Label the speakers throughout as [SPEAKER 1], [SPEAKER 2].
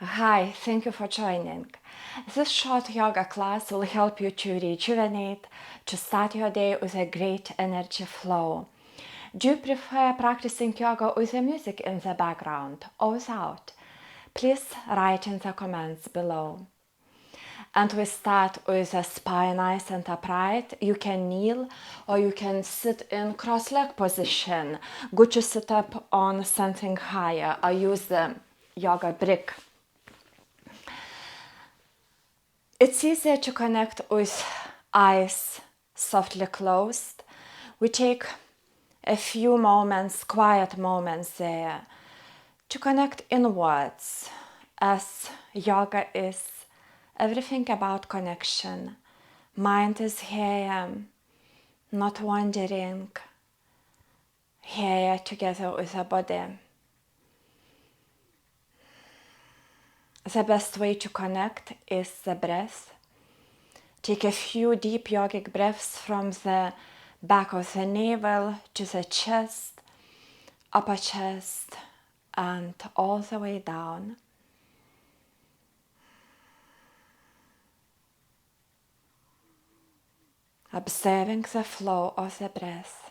[SPEAKER 1] Hi, thank you for joining. This short yoga class will help you to rejuvenate, to start your day with a great energy flow. Do you prefer practicing yoga with the music in the background or without? Please write in the comments below. And we start with a spine nice and upright. You can kneel or you can sit in cross-leg position. Good to sit up on something higher or use the yoga brick. It's easier to connect with eyes softly closed. We take a few moments, quiet moments there, to connect inwards, as yoga is everything about connection. Mind is here, not wandering, here together with the body. The best way to connect is the breath. Take a few deep yogic breaths from the back of the navel to the chest, upper chest, and all the way down. Observing the flow of the breath.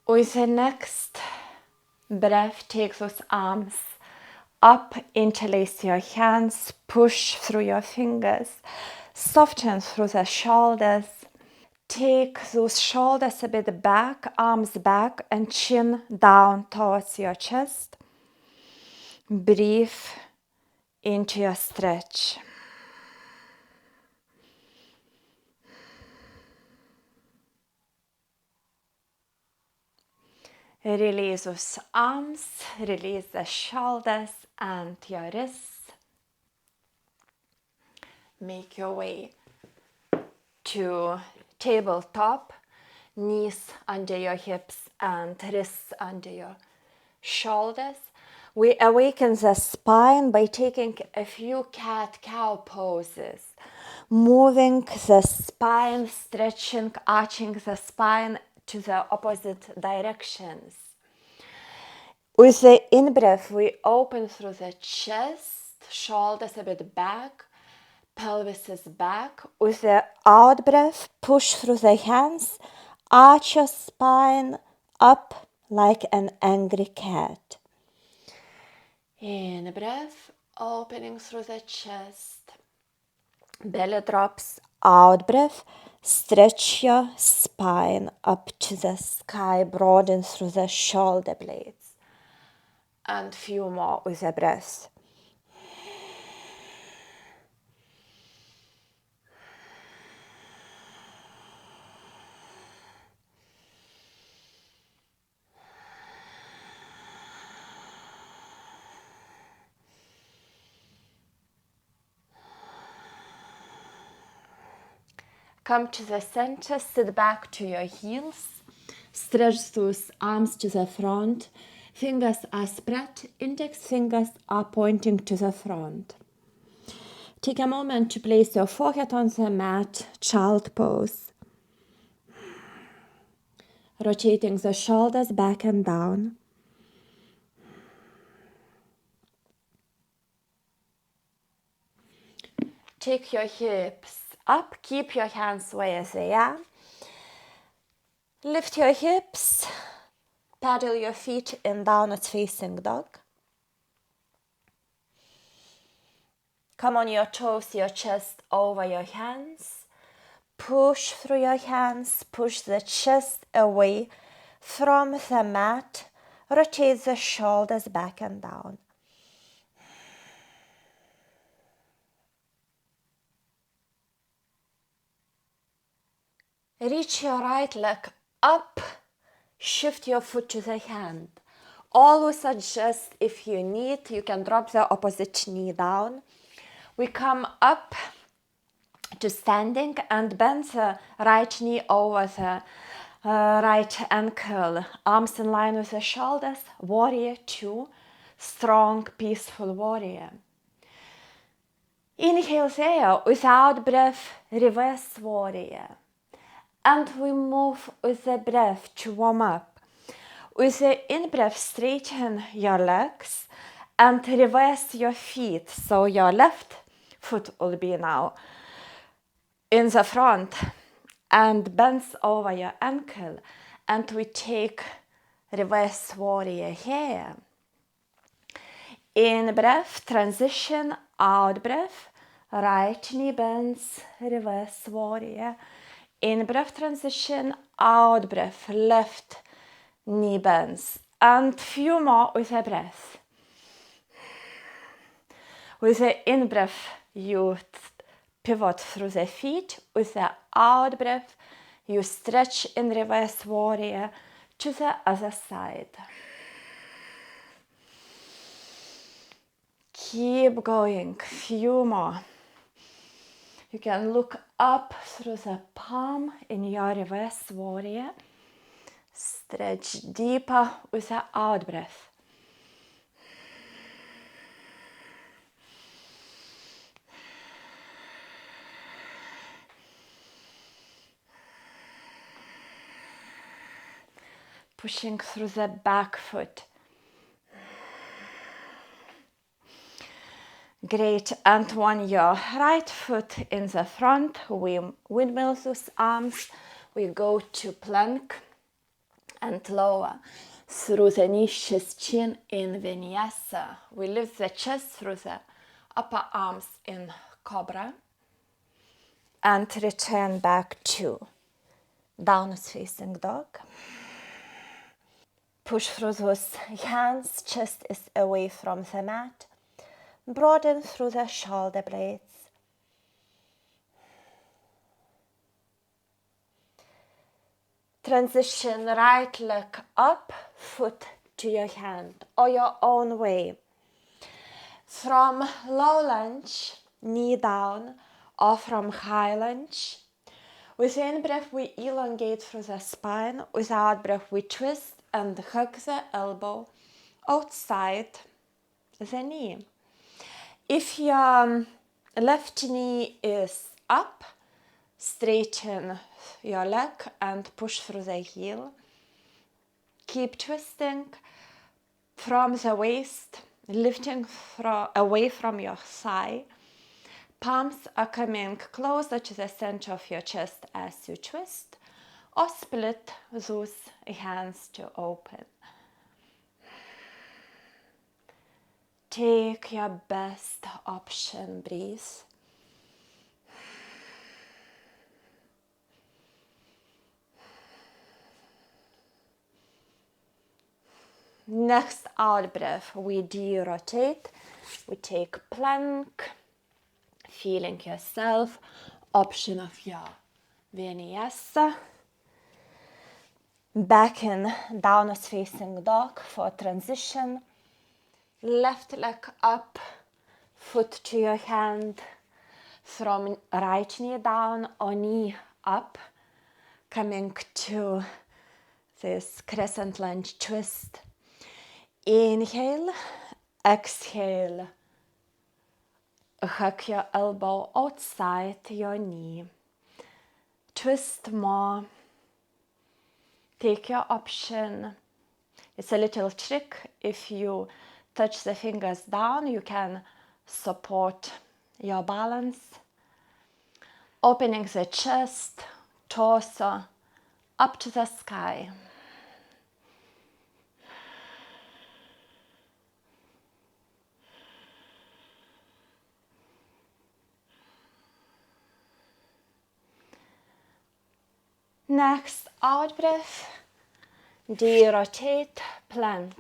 [SPEAKER 1] With the next breath, take those arms up, interlace your hands, push through your fingers, soften through the shoulders. Take those shoulders a bit back, arms back, and chin down towards your chest. Breathe into your stretch. Release those arms, release the shoulders and your wrists. Make your way to tabletop, knees under your hips and wrists under your shoulders. We awaken the spine by taking a few cat-cow poses, moving the spine, stretching, arching the spine to the opposite directions. With the in-breath, we open through the chest, shoulders a bit back, pelvis is back. With the out-breath, push through the hands, arch your spine up like an angry cat. In-breath, opening through the chest, belly drops, out-breath, stretch your spine up to the sky, broaden through the shoulder blades. And few more with the breath. Come to the center, sit back to your heels, stretch those arms to the front, fingers are spread, index fingers are pointing to the front. Take a moment to place your forehead on the mat, child pose. Rotating the shoulders back and down. Take your hips up, keep your hands where they are. Lift your hips, paddle your feet in downward facing dog. Come on your toes, your chest over your hands. Push through your hands, push the chest away from the mat. Rotate the shoulders back and down. Reach your right leg up, shift your foot to the hand. Always adjust if you need, you can drop the opposite knee down. We come up to standing and bend the right knee over the right ankle, arms in line with the shoulders, warrior two, strong, peaceful warrior. Inhale there, without breath, reverse warrior. And we move with the breath to warm up. With the in-breath, straighten your legs and reverse your feet. So your left foot will be now in the front and bends over your ankle. And we take reverse warrior here. In breath, transition, out breath, right knee bends, reverse warrior. In breath, transition, out breath, left knee bends. And few more with a breath. With the in breath, you pivot through the feet. With the out breath, you stretch in reverse warrior to the other side. Keep going, few more. You can look up through the palm in your reverse warrior. Stretch deeper with the out breath. Pushing through the back foot. Great, and on your right foot in the front, we windmill those arms. We go to plank and lower through the knees, chest, chin in Vinyasa. We lift the chest through the upper arms in Cobra. And return back to downward facing dog. Push through those hands, chest is away from the mat. Broaden through the shoulder blades. Transition right leg up, foot to your hand or your own way. From low lunge, knee down, or from high lunge. With in-breath, we elongate through the spine. With out-breath, we twist and hug the elbow outside the knee. If your left knee is up, straighten your leg and push through the heel. Keep twisting from the waist, lifting away from your thigh. Palms are coming closer to the center of your chest as you twist, or split those hands to open. Take your best option, breathe. Next out breath, we de-rotate. We take plank, feeling yourself, option of your Vinyasa. Back in downward facing dog for transition. Left leg up, foot to your hand, from right knee down or knee up, coming to this crescent lunge twist. Inhale, exhale, hug your elbow outside your knee. Twist more. Take your option. It's a little trick. If you touch the fingers down, you can support your balance. Opening the chest, torso, up to the sky. Next, out breath, de-rotate, plank,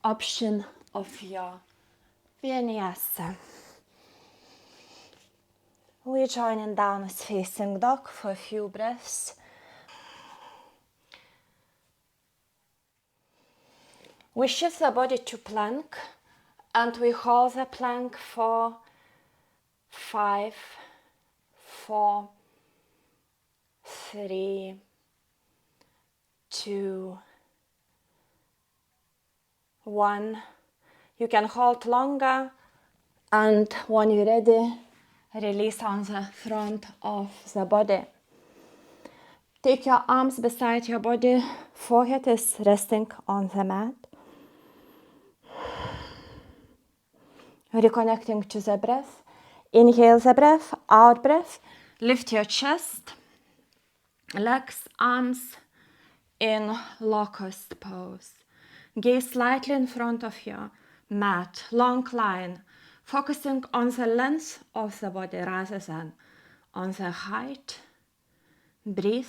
[SPEAKER 1] option of your Vinyasa. We join in downward facing dog for a few breaths. We shift the body to plank and we hold the plank for 5, 4, 3, 2, 1. You can hold longer, and when you're ready, release on the front of the body. Take your arms beside your body. Forehead is resting on the mat. Reconnecting to the breath. Inhale the breath, out breath. Lift your chest, legs, arms in locust pose. Gaze slightly in front of your mat, long line, focusing on the length of the body rather than on the height. Breathe.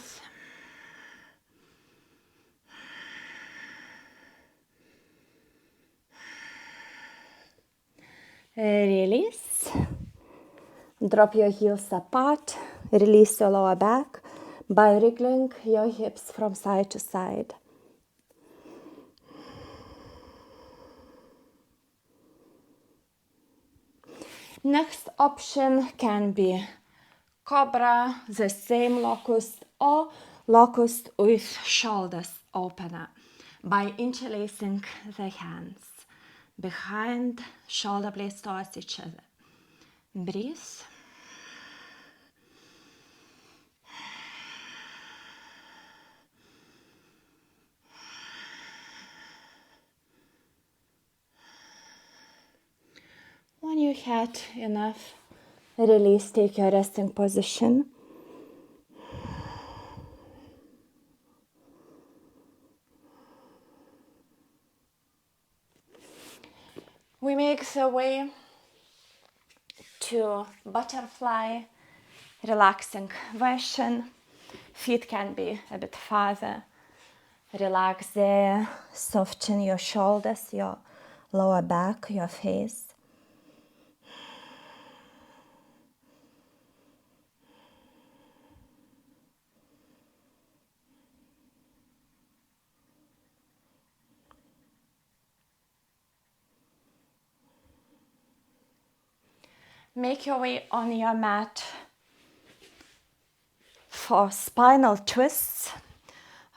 [SPEAKER 1] Release. Drop your heels apart. Release your lower back by wriggling your hips from side to side. Next option can be cobra, the same locust, or locust with shoulders opener by interlacing the hands behind, shoulder blades towards each other. Breathe. When you had enough, release, take your resting position. We make the way to butterfly, relaxing version. Feet can be a bit farther. Relax there, soften your shoulders, your lower back, your face. Make your way on your mat for spinal twists.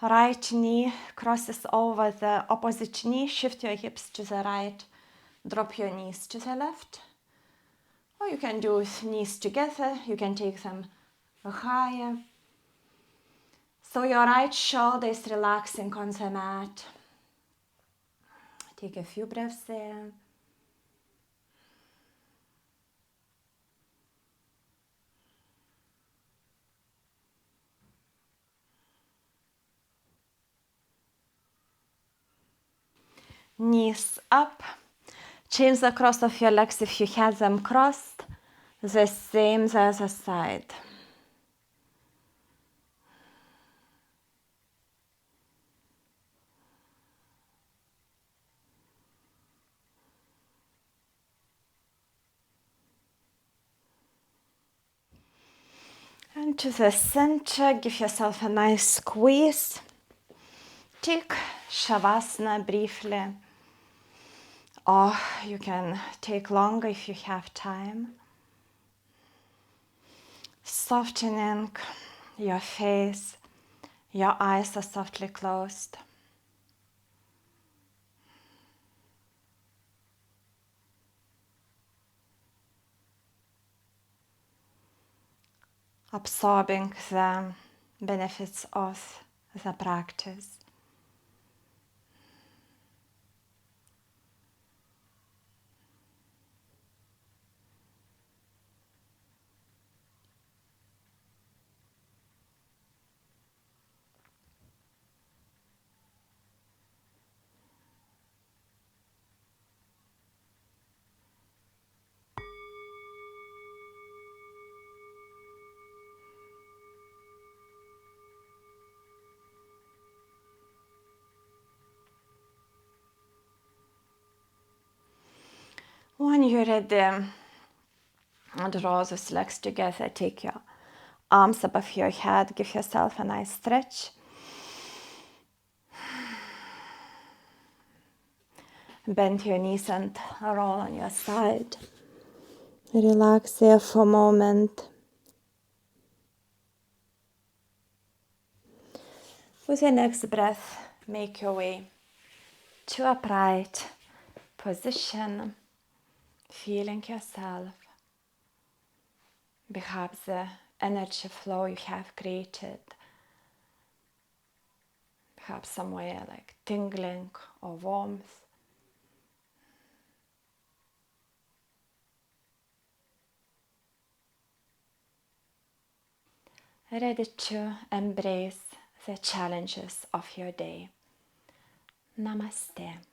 [SPEAKER 1] Right knee crosses over the opposite knee. Shift your hips to the right. Drop your knees to the left. Or you can do knees together. You can take them higher. So your right shoulder is relaxing on the mat. Take a few breaths there. Knees up. Change the cross of your legs if you had them crossed. The same the other side. And to the center, give yourself a nice squeeze. Take Shavasana briefly. Or you can take longer if you have time. Softening your face, your eyes are softly closed. Absorbing the benefits of the practice. When you're ready, draw those legs together. Take your arms above your head. Give yourself a nice stretch. Bend your knees and roll on your side. Relax there for a moment. With your next breath, make your way to upright position, feeling yourself. Perhaps the energy flow you have created, perhaps somewhere like tingling or warmth. Ready to embrace the challenges of your day. Namaste.